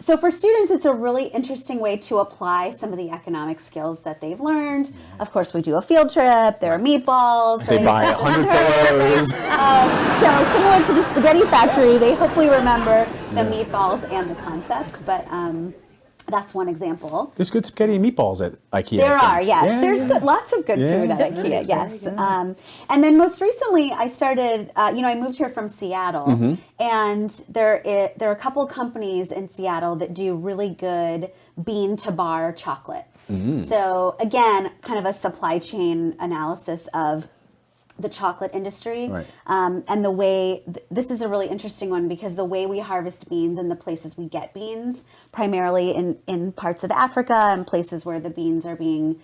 Speaker 7: So for students, it's a really interesting way to apply some of the economic skills that they've learned. Of course, we do a field trip. There are meatballs.
Speaker 2: They buy 100 pillows.
Speaker 7: So similar to the spaghetti factory, they hopefully remember the meatballs and the concepts. But that's one example.
Speaker 2: There's good spaghetti and meatballs at IKEA.
Speaker 7: There are, yes. There's good, lots of good food at IKEA, yes. And then most recently, I started, I moved here from Seattle, and there are a couple companies in Seattle that do really good bean-to-bar chocolate. So again, kind of a supply chain analysis of the chocolate industry, and the way this is a really interesting one because the way we harvest beans and the places we get beans, primarily in parts of Africa and places where the beans are being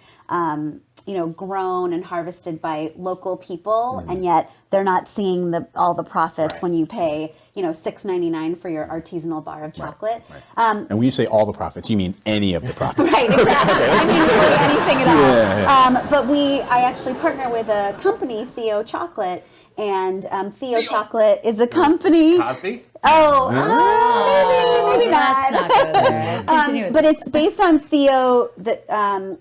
Speaker 7: grown and harvested by local people, and yet they're not seeing all the profits when you pay $6.99 for your artisanal bar of chocolate.
Speaker 2: And when you say all the profits, you mean any of the profits.
Speaker 7: Right, exactly. I mean really anything at all. But I actually partner with a company, Theo Chocolate, and Theo Chocolate is a company.
Speaker 3: Cosby?
Speaker 7: Maybe not.
Speaker 8: Let's not go there. Continue with
Speaker 7: But it's based on theobromine.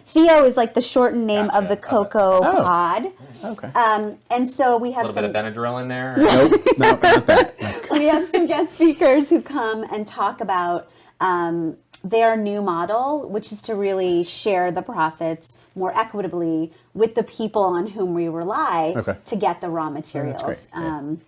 Speaker 7: Theo is like the shortened name of the cocoa pod.
Speaker 2: Okay.
Speaker 7: And so we
Speaker 3: A
Speaker 7: have
Speaker 3: little bit of Benadryl in there.
Speaker 2: Nope, not that.
Speaker 7: we have some guest speakers who come and talk about their new model, which is to really share the profits more equitably with the people on whom we rely to get the raw materials.
Speaker 2: That's great.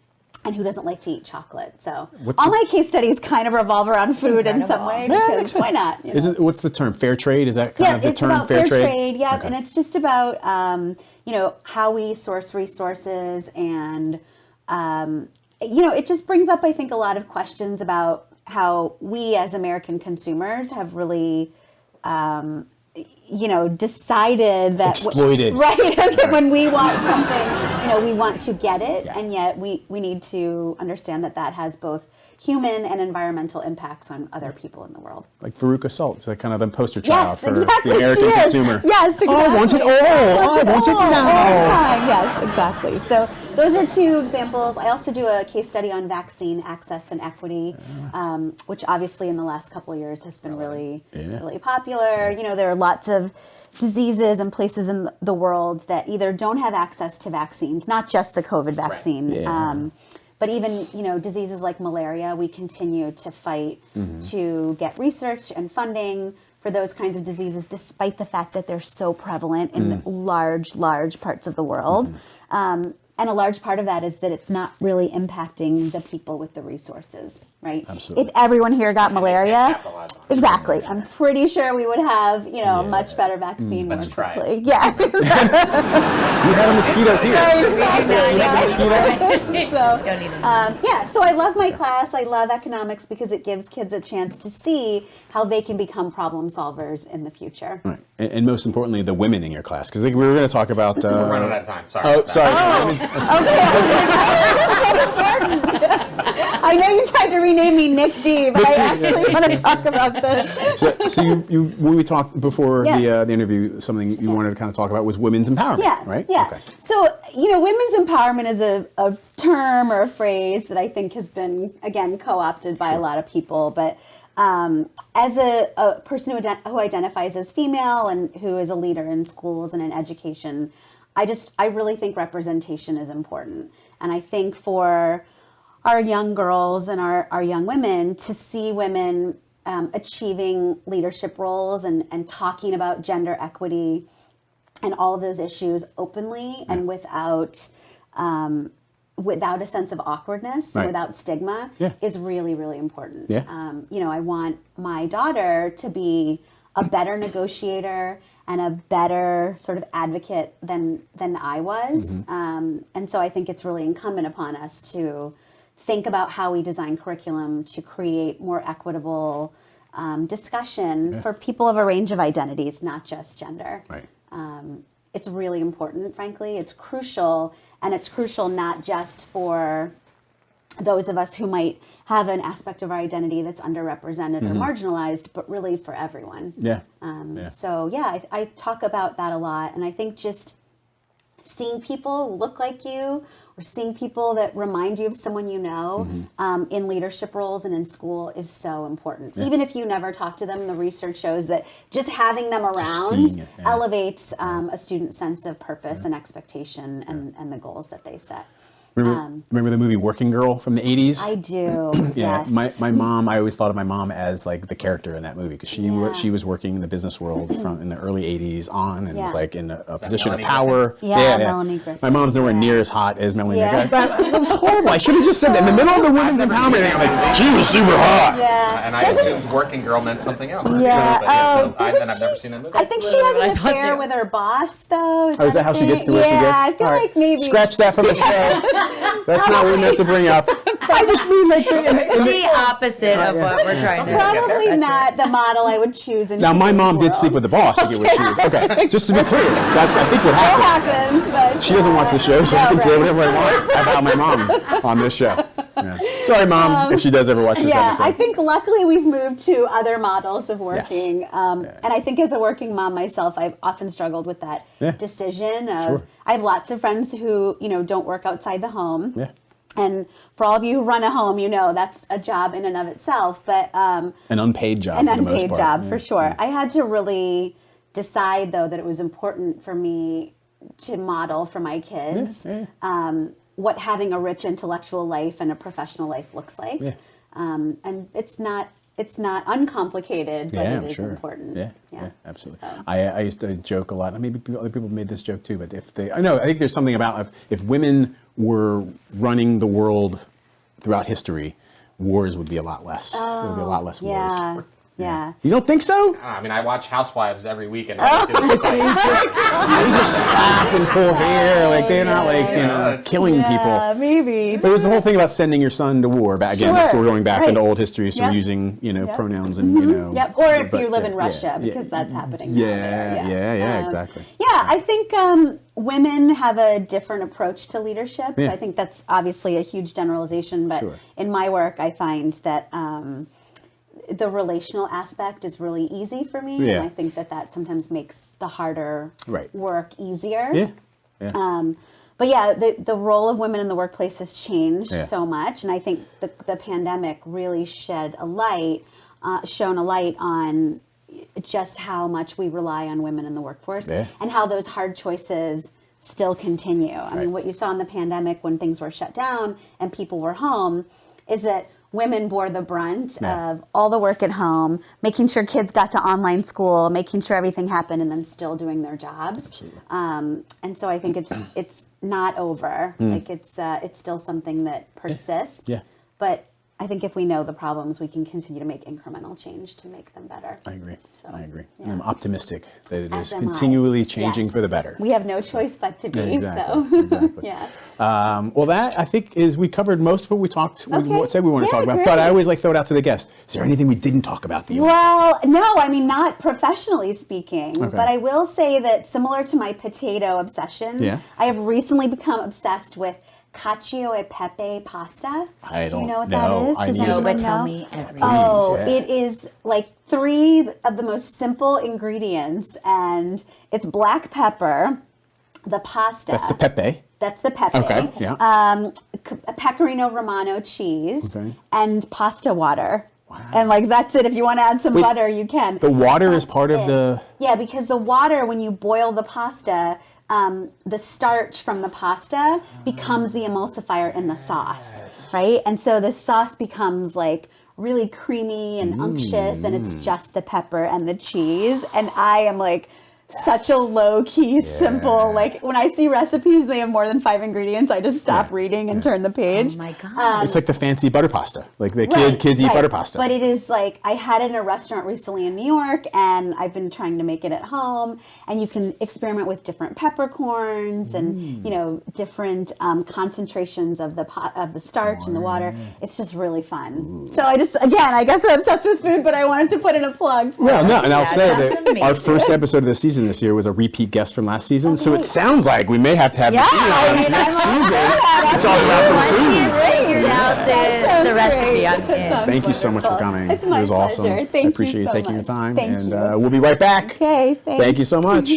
Speaker 7: And who doesn't like to eat chocolate? So all my case studies kind of revolve around food in some way. Because why not?
Speaker 2: What's the term? Fair trade? Is that kind of the term?
Speaker 7: It's about fair trade. Yeah, okay. And it's just about how we source resources, and it just brings up, I think, a lot of questions about how we as American consumers have really decided that
Speaker 2: exploited.
Speaker 7: When we want something, we want to get it, and yet we need to understand that has both human and environmental impacts on other people in the world.
Speaker 2: Like Veruca Salt, so kind of the poster child for
Speaker 7: exactly.
Speaker 2: the American consumer.
Speaker 7: Yes, exactly.
Speaker 2: I want it all. I want it now.
Speaker 7: All the time. Yes, exactly. So those are two examples. I also do a case study on vaccine access and equity, which obviously in the last couple of years has been really popular. There are lots of diseases and places in the world that either don't have access to vaccines, not just the COVID vaccine, but even, diseases like malaria. We continue to fight to get research and funding for those kinds of diseases, despite the fact that they're so prevalent in large parts of the world. And a large part of that is that it's not really impacting the people with the resources, right?
Speaker 2: Absolutely.
Speaker 7: If everyone here got malaria, exactly, I'm pretty sure we would have, a much better vaccine more quickly. Yeah.
Speaker 2: You had a mosquito here.
Speaker 7: So I love my class. I love economics because it gives kids a chance to see how they can become problem solvers in the future.
Speaker 2: Right. And most importantly, the women in your class, because we were going to talk about.
Speaker 3: We're running out of time. Sorry.
Speaker 2: Oh, sorry.
Speaker 7: Okay, this is important. I know you tried to rename me Nick D, but I actually want to talk about this.
Speaker 2: So you when we talked before the interview, something you wanted to kind of talk about was women's empowerment, right?
Speaker 7: Yeah.
Speaker 2: Okay.
Speaker 7: So, women's empowerment is a term or a phrase that I think has been, again, co-opted by a lot of people, but as a person who identifies as female and who is a leader in schools and in education, I really think representation is important. And I think for our young girls and our young women to see women achieving leadership roles and talking about gender equity and all of those issues openly and without a sense of awkwardness, without stigma, is really, really important. I want my daughter to be a better negotiator and a better sort of advocate than I was. And so I think it's really incumbent upon us to think about how we design curriculum to create more equitable discussion for people of a range of identities, not just gender. It's really important, frankly. It's crucial, and it's crucial not just for those of us who might have an aspect of our identity that's underrepresented or marginalized, but really for everyone. So I talk about that a lot, and I think just seeing people look like you or seeing people that remind you of someone you know in leadership roles and in school is so important. Even if you never talk to them, the research shows that just having them around elevates a student's sense of purpose and expectation and the goals that they set.
Speaker 2: Remember the movie Working Girl from the 80s?
Speaker 7: I do.
Speaker 2: Yeah,
Speaker 7: Yes.
Speaker 2: my mom. I always thought of my mom as like the character in that movie because she was working in the business world from in the early '80s on, and was like in a position of
Speaker 3: Melanie
Speaker 2: power.
Speaker 7: Yeah, Melanie Griffith.
Speaker 2: My mom's nowhere near as hot as Melanie.
Speaker 7: Yeah.
Speaker 2: That was horrible. I should have just said that in the middle of the women's empowerment thing. I'm like, she was super hot.
Speaker 7: Yeah.
Speaker 3: And I assumed Working Girl meant something else.
Speaker 7: Yeah.
Speaker 3: And I've never seen that movie.
Speaker 7: I think she has an affair with her boss, though.
Speaker 2: Is that how she gets to where she gets?
Speaker 7: I feel like maybe.
Speaker 2: Scratch that from the show. That's not what we meant to bring up. I just mean like
Speaker 8: The opposite of what we're trying to do.
Speaker 7: Probably not the model I would choose. In
Speaker 2: Now, my mom did
Speaker 7: world.
Speaker 2: sleep with the boss to get what she was. Okay, just to be clear, that's I think what
Speaker 7: It
Speaker 2: happened.
Speaker 7: happens, but
Speaker 2: She doesn't watch the show, so I can say whatever I want about my mom on this show. Yeah. Sorry, Mom, if she does ever watch this episode.
Speaker 7: I think luckily we've moved to other models of working. And I think as a working mom myself, I've often struggled with that decision of, I have lots of friends who, don't work outside the home.
Speaker 2: Yeah.
Speaker 7: And for all of you who run a home, that's a job in and of itself. But
Speaker 2: an unpaid job.
Speaker 7: An
Speaker 2: for the most
Speaker 7: unpaid
Speaker 2: part.
Speaker 7: job, for sure. I had to really decide, though, that it was important for me to model for my kids what having a rich intellectual life and a professional life looks like. Yeah. And it's not uncomplicated, but it is important.
Speaker 2: Yeah, absolutely. I used to joke a lot. Maybe other people made this joke too, but I think there's something about if women were running the world throughout history, wars would be a lot less. There would be a lot less wars.
Speaker 7: Yeah.
Speaker 2: You don't think so?
Speaker 3: I mean, I watch Housewives every week, and all they do is fight.
Speaker 2: They just slap and pull hair, like they're not killing people.
Speaker 7: Maybe.
Speaker 2: But it was the whole thing about sending your son to war. But again, we're going back into old history, so we're using pronouns and
Speaker 7: Yep. Or if you live in Russia, because that's happening.
Speaker 2: Yeah, exactly.
Speaker 7: Yeah, I think women have a different approach to leadership.
Speaker 2: Yeah.
Speaker 7: I think that's obviously a huge generalization, but in my work, I find that the relational aspect is really easy for me, and I think that sometimes makes the harder work easier. But the role of women in the workplace has changed so much, and I think the pandemic really shone a light on just how much we rely on women in the workforce and how those hard choices still continue. I mean, what you saw in the pandemic when things were shut down and people were home is that women bore the brunt of all the work at home, making sure kids got to online school, making sure everything happened, and then still doing their jobs. Absolutely. And so I think it's not over. Like it's still something that persists. But I think if we know the problems, we can continue to make incremental change to make them better.
Speaker 2: I agree.
Speaker 7: So,
Speaker 2: I agree.
Speaker 7: yeah.
Speaker 2: And I'm optimistic that it is
Speaker 7: As am I.
Speaker 2: continually changing
Speaker 7: Yes.
Speaker 2: for the better.
Speaker 7: We have no choice but to be.
Speaker 2: Exactly.
Speaker 7: So.
Speaker 2: Well, that I think is we covered most of what we said we want to talk about.
Speaker 7: Great.
Speaker 2: But I always like to throw it out to the guest. Is there anything we didn't talk about that you
Speaker 7: Well, no, I mean, not professionally speaking, but I will say that similar to my potato obsession, I have recently become obsessed with cacio e pepe pasta.
Speaker 2: I don't
Speaker 7: Do you know what
Speaker 2: know.
Speaker 7: that is? Does
Speaker 8: No,
Speaker 7: anyone
Speaker 8: but tell
Speaker 7: know?
Speaker 8: me everything.
Speaker 7: Oh, it is like 3 of the most simple ingredients, and it's black pepper, the pasta.
Speaker 2: That's the pepe.
Speaker 7: That's the pepe.
Speaker 2: Okay, yeah.
Speaker 7: Pecorino Romano cheese and pasta water. Wow. And like that's it. If you want to add some butter, you can.
Speaker 2: The water is part of the...
Speaker 7: Yeah, because the water, when you boil the pasta, the starch from the pasta becomes the emulsifier in the sauce, right? And so the sauce becomes like really creamy and unctuous, and it's just the pepper and the cheese. And I am like such a low-key, simple, like when I see recipes, they have more than 5 ingredients, I just stop reading and turn the page.
Speaker 8: Oh my God.
Speaker 2: It's like the fancy butter pasta. Like the kids eat butter pasta.
Speaker 7: But it is like, I had it in a restaurant recently in New York, and I've been trying to make it at home, and you can experiment with different peppercorns and, different concentrations of the starch and the water. It's just really fun. So I guess I'm obsessed with food, but I wanted to put in a plug.
Speaker 2: Well, no, and I'll say that
Speaker 8: amazing.
Speaker 2: our first episode of the season this year was a repeat guest from last season, so it sounds like we may have to have Nidhi on next season to talk about some
Speaker 8: Once
Speaker 2: food.
Speaker 8: she's figured out the recipe, I'm in.
Speaker 2: Thank you so much for coming.
Speaker 7: It's my
Speaker 2: it was awesome.
Speaker 7: pleasure. Thank
Speaker 2: I
Speaker 7: you
Speaker 2: appreciate you
Speaker 7: so
Speaker 2: taking your
Speaker 7: much.
Speaker 2: time,
Speaker 7: Thank
Speaker 2: and
Speaker 7: you.
Speaker 2: we'll be right back.
Speaker 7: Okay,
Speaker 2: Thank you so much.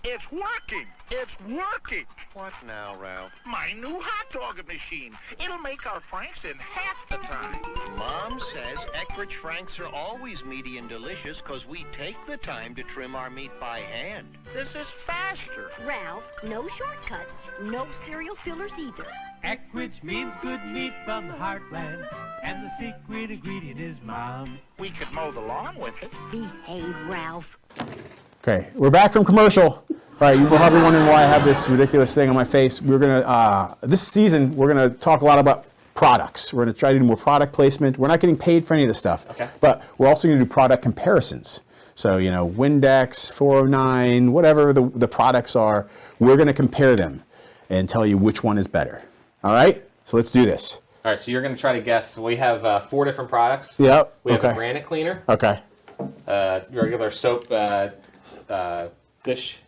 Speaker 10: It's working.
Speaker 11: It's working.
Speaker 12: What now, Ralph?
Speaker 11: My new hot dog machine. It'll make our Franks in half the time.
Speaker 12: Mom says Eckrich Franks are always meaty and delicious because we take the time to trim our meat by hand.
Speaker 11: This is faster.
Speaker 13: Ralph, no shortcuts, no cereal fillers either.
Speaker 14: Eckrich means good meat from the heartland, and the secret ingredient is Mom.
Speaker 11: We could mow the lawn with it.
Speaker 13: Behave, Ralph.
Speaker 2: Okay, we're back from commercial. All right, you're probably wondering why I have this ridiculous thing on my face. We're gonna this season we're gonna talk a lot about products. We're gonna try to do more product placement. We're not getting paid for any of this stuff, but we're also gonna do product comparisons. So Windex, 409, whatever the products are, we're gonna compare them and tell you which one is better. All right, so let's do this.
Speaker 3: All right, so you're going to try to guess. We have 4 different products.
Speaker 2: Yep.
Speaker 3: We have a granite cleaner.
Speaker 2: Okay.
Speaker 3: Regular soap dish.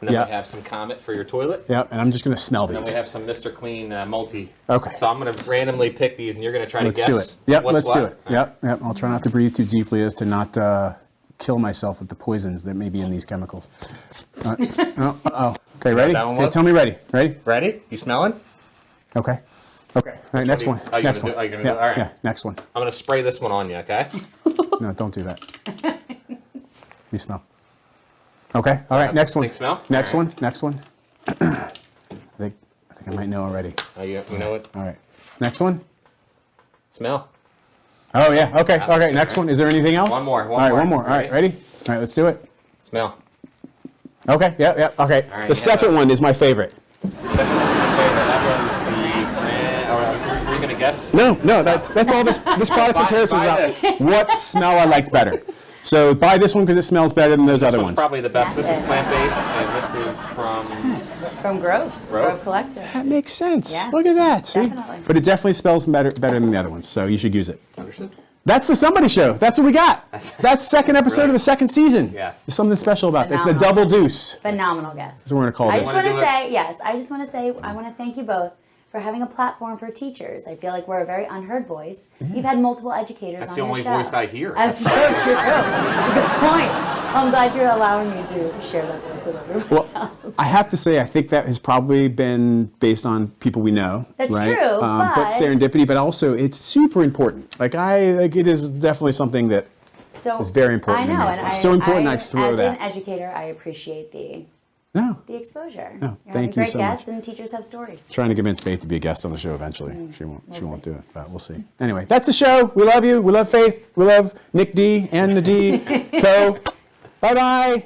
Speaker 3: And then we have some Comet for your toilet.
Speaker 2: Yep, and I'm just going to smell these.
Speaker 3: And then we have some Mr. Clean multi.
Speaker 2: Okay.
Speaker 3: So I'm going to randomly pick these, and you're going to try to guess.
Speaker 2: Let's do it. Yep,
Speaker 3: what's
Speaker 2: let's
Speaker 3: what.
Speaker 2: do it. Yep. I'll try not to breathe too deeply as to not kill myself with the poisons that may be in these chemicals. Okay, ready? Okay, tell me ready. Ready?
Speaker 3: Ready? You smelling?
Speaker 2: Okay. Okay. All right, next one.
Speaker 3: Oh,
Speaker 2: Next one.
Speaker 3: Are you going to do it? All right.
Speaker 2: Yeah, next one.
Speaker 3: I'm going to spray this one on you, okay?
Speaker 2: No, don't do that. You smell. Okay. All right, next one.
Speaker 3: Smell?
Speaker 2: Next one. Next one. I think I might know already.
Speaker 3: Oh, you know it?
Speaker 2: All right. Next one.
Speaker 3: Smell.
Speaker 2: Oh, yeah. Okay. Okay. Next one. Is there anything else?
Speaker 3: One more.
Speaker 2: All right, one more. All right, ready? All right, let's do it.
Speaker 3: Smell.
Speaker 2: Okay. Yeah. Okay.
Speaker 3: All right,
Speaker 2: the second one is my favorite.
Speaker 3: Are you going to guess?
Speaker 2: No. That's all this product comparison is about. What smell I liked better. So buy this one because it smells better than those other ones.
Speaker 3: Probably the best. This is plant-based, and this is
Speaker 8: From Grove. Grove Collective.
Speaker 2: That makes sense.
Speaker 8: Yeah,
Speaker 2: Look at that. See?
Speaker 8: definitely.
Speaker 2: But it definitely smells better than the other ones. So you should use it.
Speaker 3: Understood.
Speaker 2: That's the Somebody Show. That's what we got. That's second episode of the second season.
Speaker 3: Yes.
Speaker 2: There's something special about that. It's the
Speaker 8: Phenomenal.
Speaker 2: double deuce.
Speaker 8: Phenomenal guest.
Speaker 2: That's what we're going to call
Speaker 8: I
Speaker 2: this.
Speaker 8: just want to say, yes, I just want to say, I want to thank you both for having a platform for teachers. I feel like we're a very unheard voice. You've had multiple educators
Speaker 3: That's
Speaker 8: on
Speaker 3: the
Speaker 8: your
Speaker 3: only
Speaker 8: show.
Speaker 3: voice I hear.
Speaker 8: That's so true. That's a good point. I'm glad you're allowing me to share that voice with everyone else.
Speaker 2: I have to say, I think that has probably been based on people we know.
Speaker 8: That's
Speaker 2: right?
Speaker 8: true,
Speaker 2: But serendipity, but also it's super important. Like it is definitely something that is very important.
Speaker 8: I know,
Speaker 2: to me.
Speaker 8: and
Speaker 2: It's so important. I throw
Speaker 8: as
Speaker 2: that.
Speaker 8: an educator, I appreciate the exposure.
Speaker 2: No,
Speaker 8: You're
Speaker 2: thank
Speaker 8: having
Speaker 2: you
Speaker 8: great
Speaker 2: so
Speaker 8: guests,
Speaker 2: much.
Speaker 8: and teachers have stories.
Speaker 2: Trying to convince Faith to be a guest on the show eventually. She won't do it, but we'll see. Anyway, that's the show. We love you. We love Faith. We love Nick D and Nadine Co. Bye-bye.